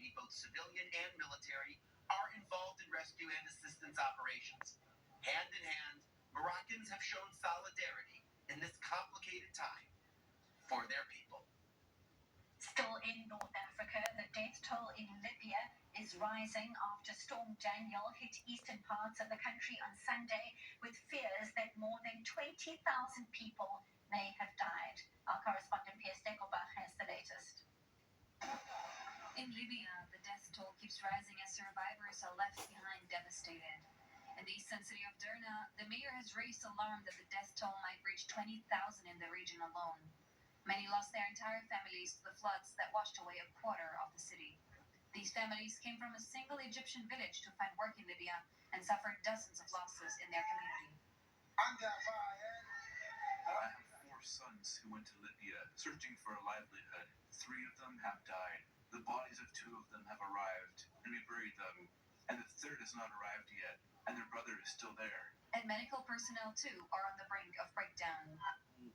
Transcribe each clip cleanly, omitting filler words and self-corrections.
Almighty, both civilian and military, are involved in rescue and assistance operations. Hand in hand, Moroccans have shown solidarity in this complicated time for their people. Still in North Africa, the death toll in Libya is rising after Storm Daniel hit eastern parts of the country on Sunday, with fears that more than 20,000 people may have died. Our correspondent Pierre Stekelbach has the latest. In Libya, the death toll keeps rising as survivors are left behind devastated. In the eastern city of Derna, the mayor has raised alarm that the death toll might reach 20,000 in the region alone. Many lost their entire families to the floods that washed away a quarter of the city. These families came from a single Egyptian village to find work in Libya and suffered dozens of losses in their community. I have 4 sons who went to Libya searching for a livelihood. 3 of them have died. The bodies of 2 of them have arrived, and we buried them. And the 3rd has not arrived yet, and their brother is still there. And medical personnel, too, are on the brink of breakdown. May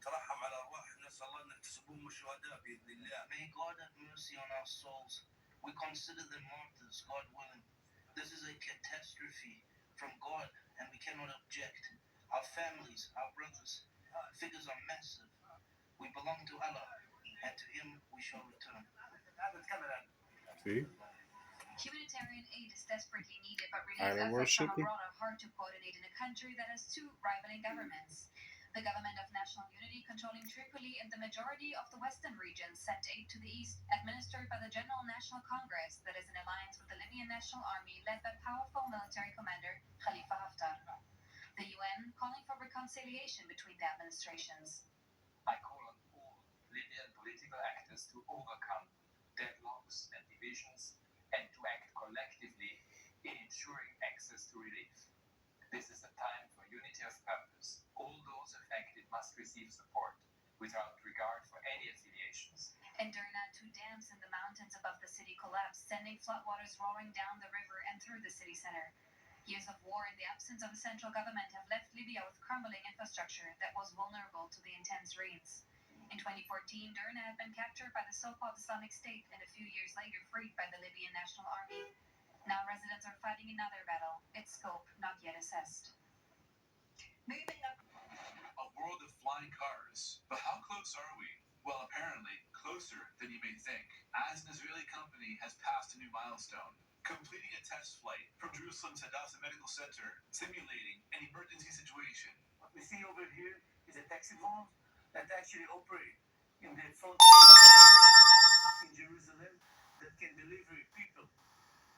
God have mercy on our souls. We consider them martyrs, God willing. This is a catastrophe from God, and we cannot object. Our families, our brothers, figures are massive. We belong to Allah, and to Him we shall return. See? Humanitarian aid is desperately needed, but relief efforts from abroad are hard to coordinate in a country that has 2 rivaling governments. The Government of National Unity, controlling Tripoli and the majority of the western region, sent aid to the east, administered by the General National Congress, that is in alliance with the Libyan National Army, led by powerful military commander Khalifa Haftar. The UN calling for reconciliation between the administrations. I call on all Libyan political actors to overcome deadlocks and divisions and to act collectively in ensuring access to relief. This is a time for unity of purpose. All those affected must receive support without regard for any affiliations. In Derna, 2 dams in the mountains above the city collapsed, sending floodwaters roaring down the river and through the city center. Years of war and the absence of a central government have left Libya with crumbling infrastructure that was vulnerable to the intense rains. In 2014, Derna had been captured by the so-called Islamic State and a few years later freed by the Libyan National Army. Now residents are fighting another battle, its scope not yet assessed. Moving up. A world of flying cars. But how close are we? Well, apparently, closer than you may think, as an Israeli company has passed a new milestone, completing a test flight from Jerusalem's Hadassah Medical Center, simulating an emergency situation. What we see over here is a taxi van that actually operate in the front in Jerusalem that can deliver people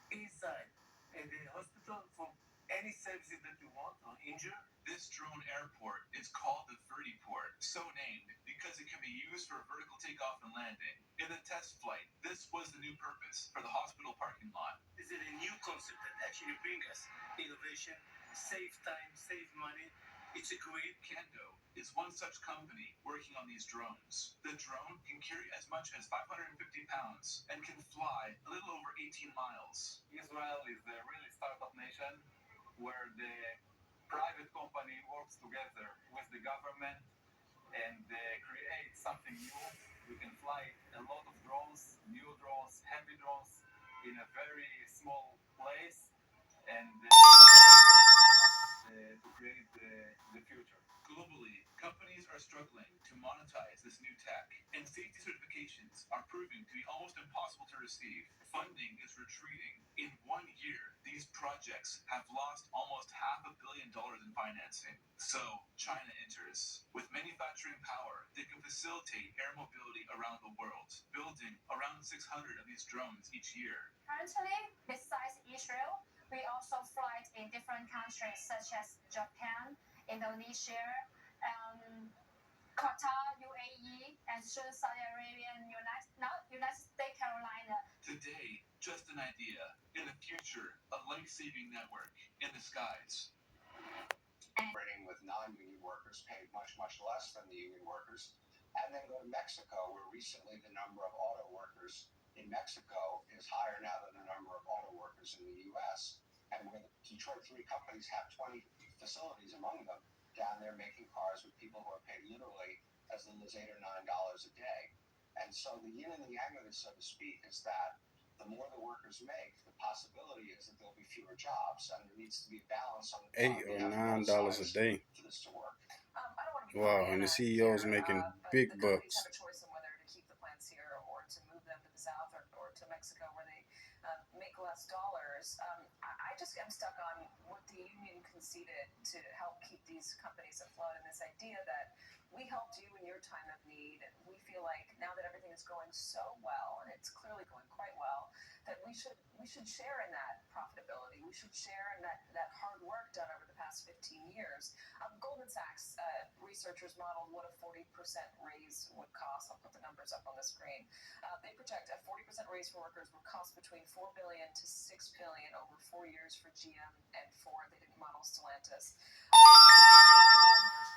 inside the hospital for any services that you want or injured. This drone airport is called the Vertiport, so named because it can be used for vertical takeoff and landing. In the test flight, this was the new purpose for the hospital parking lot. This is a new concept that actually brings us innovation, save time, save money. It's a great. Kando is one such company working on these drones. The drone can carry as much as 550 pounds and can fly a little over 18 miles. Israel is a really startup nation where the private company works together with the government and create something new. We can fly a lot of drones, new drones, heavy drones in a very small place and to create the future. Globally, companies are struggling to monetize this new tech, and safety certifications are proving to be almost impossible to receive. Funding is retreating. In 1 year, these projects have lost almost $500 million in financing. So, China enters. With manufacturing power, they can facilitate air mobility around the world, building around 600 of these drones each year. Currently, besides Israel, we also fly in different countries such as Japan, Indonesia, Qatar, UAE, and soon Saudi Arabia and United States Carolina. Today, just an idea. In the future, a life-saving network in the skies. Operating with non-union workers paid much, much less than the union workers. And then go to Mexico, where recently the number of auto workers in Mexico is higher now than the number of auto workers in the U.S. And where the Detroit 3 companies have 20 facilities among them down there making cars with people who are paid literally as little as $8 or $9 a day. And so the yin and the yang of this, so to speak, is that the more the workers make, the possibility is that there'll be fewer jobs, and there needs to be a balance on the $8 or $9 a day. for this to work. I don't want to be Wow, and the CEO's making big bucks. have a choice on whether to keep the plants here or to move them to the south or to Mexico where they make less dollars. I just am stuck on what the union conceded to help keep these companies afloat, and this idea that we helped you in your time of need. We feel like now that everything is going so well, and it's clearly going quite well, that we should share in that profitability. We should share in that hard work done over the past 15 years. Goldman Sachs researchers modeled what a 40% raise would cost. I'll put the numbers up on the screen. They project a 40% raise for workers would cost between $4 billion to $6 billion over 4 years for GM and Ford. They didn't model Stellantis.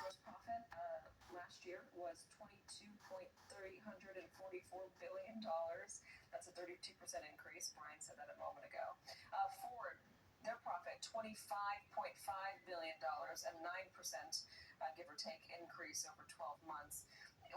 Gross profit last year was $22.344 billion. That's a 32% increase. Brian said that a moment ago. Ford, their profit, $25.5 billion, a 9%, give or take, increase over 12 months.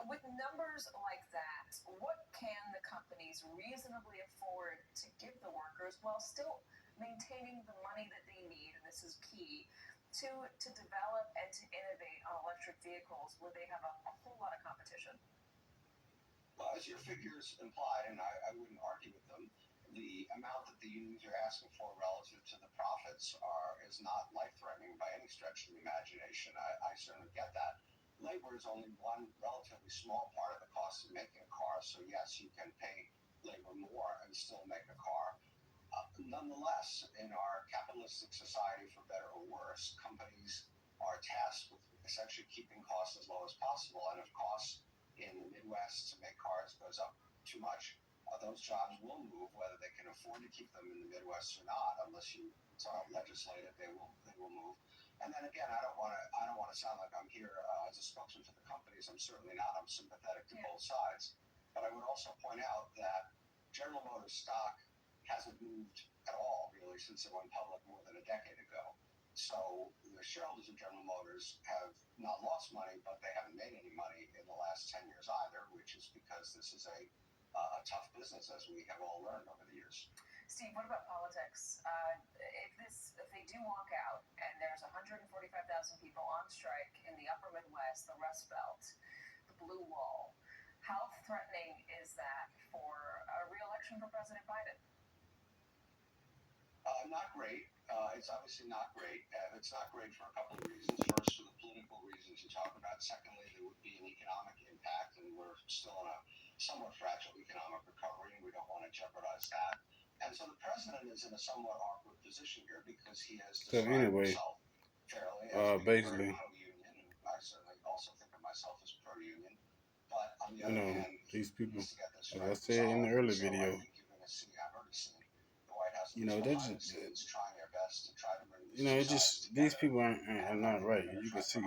With numbers like that, what can the companies reasonably afford to give the workers while still maintaining the money that they need, and this is key, to develop and to innovate on electric vehicles where they have a whole lot of competition? Well, as your figures implied, and I wouldn't argue with them, the amount that the unions are asking for relative to the profits is not life-threatening by any stretch of the imagination. I certainly get that. Labor is only one relatively small part of the cost of making a car, so yes, you can pay labor more and still make a car. Nonetheless, in our capitalistic society, for better or worse, companies are tasked with essentially keeping costs as low as possible, and if costs in the Midwest to make cars goes up too much, those jobs will move, whether they can afford to keep them in the Midwest or not. Unless you legislate it, they will move. And then again, I don't want to sound like I'm here as a spokesman for the companies. I'm certainly not. I'm sympathetic to both sides, but I would also point out that General Motors stock hasn't moved at all really since it went public more than a decade ago. So the shareholders of General Motors have not lost money, but they haven't made any money in the last 10 years either, which is because this is a tough business, as we have all learned over the years. Steve, what about politics? If they do walk out and there's 145,000 people on strike in the upper Midwest, the Rust Belt, the Blue Wall, how threatening is that for a re-election for President Biden? Not great. It's obviously not great. It's not great for a couple of reasons. First, for the political reasons you talk about. Secondly, there would be an economic impact, and we're still in a somewhat fragile economic recovery, and we don't want to jeopardize that. And so the president is in a somewhat awkward position here because he has described himself fairly as being very pro-union, and I certainly also think of myself as pro-union. But on the other hand, these people, to get this as I said in the early video, I think you're going to see, I've already seen the White House, trying their best to try to bring these people are not right. You can see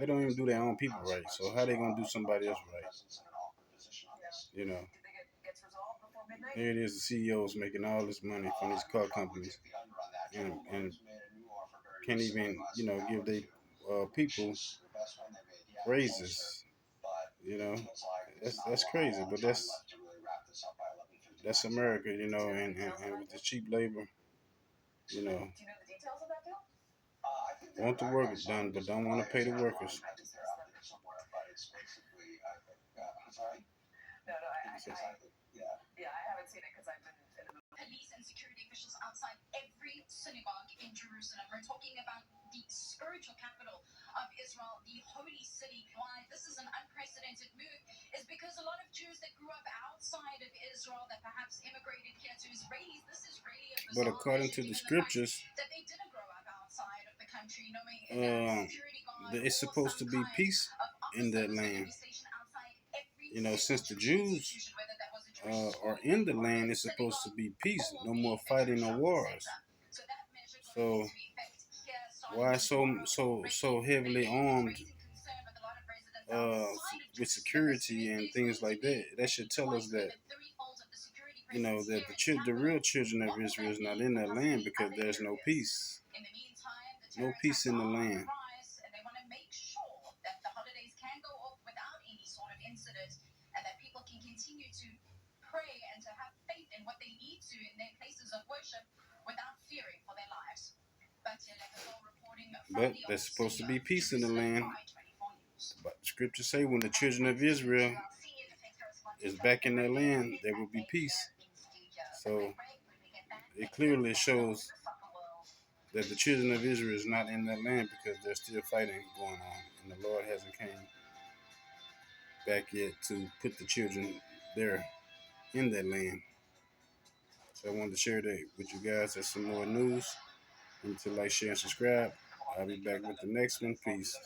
they don't even do their own people right. So how they gonna do somebody else right? There it is. The CEOs making all this money from these car companies, and can't even give their people raises. That's crazy. But that's America, and with the cheap labor, Do you know the details of that deal? want the work done, but don't want to pay the workers. I haven't seen it because I've been in the middle. Police and security officials outside every synagogue in Jerusalem. We're talking about the spiritual capital of Israel, the holy city. Why this is an unprecedented move is because a lot of Jews that grew up outside of Israel, that perhaps immigrated here to Israelis, this is really a bizarre. But according to the scriptures, that they didn't grow up outside of the country, knowing that security guard it's supposed to be peace in that land. Since the Jews are in the land, it's supposed to be peace. No more fighting or wars. So why so heavily armed with security and things like that? That should tell us that that the real children of Israel is not in that land because there's no peace. No peace in the land. And that people can continue to pray and to have faith in what they need of worship without fearing for their lives. But there's supposed to be peace in the land. But the scriptures say when the children of Israel is back in their land, there will be peace. So it clearly shows that the children of Israel is not in that land because there's still fighting going on, and the Lord hasn't came back yet to put the children there in that land. So I wanted to share that with you guys. There's some more news. Remember to like, share, and subscribe. I'll be back with the next one. Peace.